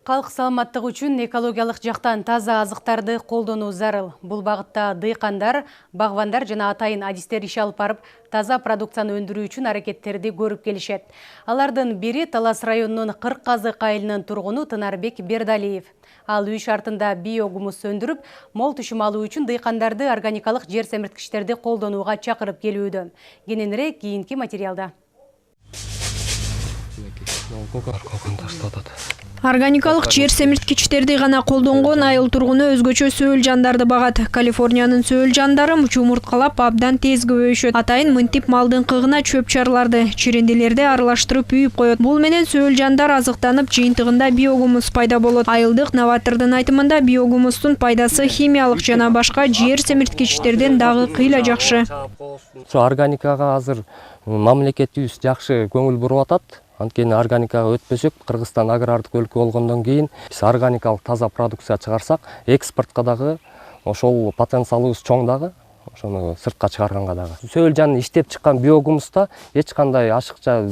Халык саламаттыгы үчүн экологиялык жактан таза азыктарды колдонуу зарыл. Бул багытта дыйкандар, багбандар жана атайын адистер иш алып барып, таза продукцияны өндүрүү үчүн аракеттерди көрүп келишет. Алардын бири Талас районунун Кыркказык айылынын тургуну Тынарбек Бердалиев. Ал үй шартында биогумус өндүрүп, мол түшүм алуу үчүн дыйкандарды органикалык жер семирткичтерди колдонууга чакырып келүүдө. Кененирээк кийинки материалда. Органикалык жер семирткичтерди гана колдонгон айыл тургуну өзгөчө сөөл жандарды багат. Калифорниянын сөөл жандары жумурткалап абдан тез көбөйүшөт. Атайын мынтип малдын кыгына чөп-чарларды, чирендилерди аралаштырып үйүп коет. Бул менен сөөл жандар азыктанып, жыйынтыгында биогумус пайда болот. Айылдык новатордун айтымында биогумустун пайдасы химиялык жана башка жер семирткичтерден дагы кыйла жакшы. Органикага азыр мамлекетибиз жакшы көңүл буруп атат. Анткени органикага өтпөсөк, Кыргызстан агрардык өлкө болгондон кийин биз органикалык таза продукция чыгарсак, экспортко дагы ошол потенциалыбыз чоң дагы, ошону сыртка чыгарганга дагы. Сөөл жанын иштеп чыккан биогумуста эч кандай ашыкча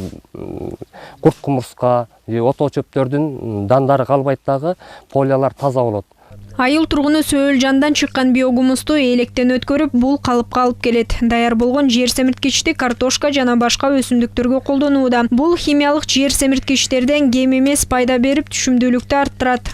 курт кумурска, ото чөптөрдүн дандары калбайт дагы, полиялар таза болот. Айыл тургуну сөөл жандан чыккан биогумусту электен өткөрүп, бул калыпка алып келет. Даяр болгон жер семирткичти картошка жана башка өсүмдүктөргө колдонууда. Бул химиялык жер семирткичтерден кем эмес пайда берип, түшүмдүүлүктү арттырат.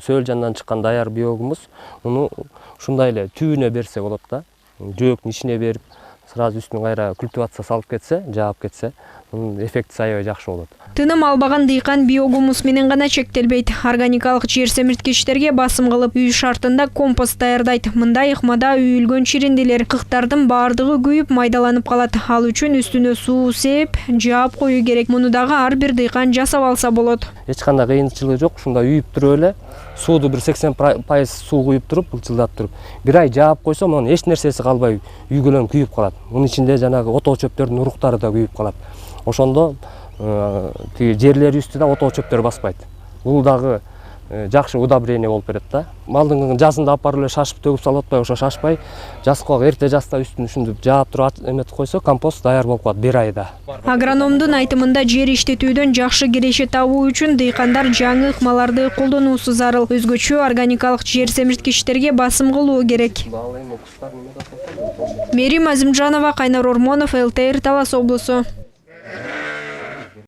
Сөөл жандан чыккан даяр биогумус, муну ушундай эле түбүнө берсе болот да. Жөөктүн ичине берип, сразу үстүнө кайра культивация салып кетсе, жаап кетсе, мунун эффекти аябай жакшы болот. Тыным албаган дыйкан биогумус менен гана чектелбейт. Органикалык жер семирткичтерге басым кылып, үй шартында компост даярдайт. Мындай ыкмада үйүлгөн чирендилер, кыктардын баардыгы күйүп майдаланып калат. Ал үчүн үстүнө суу сээп, жаап коюу керек. Муну дагы ар бир дыйкан жасап алса болот. Эч кандай кыйынчылыгы жок. Ушунда үйүп туруп эле, сууду бир 80% суу куюп туруп, ылчылдап туруп, бир ай жаап койсо, монун эч нерсеси калбай үйгөлөн күйүп калат. Мунун ичинде жанагы ото чөптөрдүн уруктары да күйүп калат. Ошондо жерлери үстүнө ото чөптөр баспайт. Бул дагы жакшы удобрение болуп берет да. Малдын жазында алып барып эле шашып төгүп салып атпай, ошо шашпай, жазга эрте жазда үстүн ушинтип жаап туруп эметип койсо, компост даяр болуп калат бир айда. Агрономдун айтымында жер иштетүүдөн жакшы киреше табуу үчүн дыйкандар жаңы ыкмаларды колдонуусу зарыл. Өзгөчө органикалык жер семирткичтерге басым кылуу керек. Мерим Азимжанова, Кайнар Ормонов, ЛТР, Талас облусу.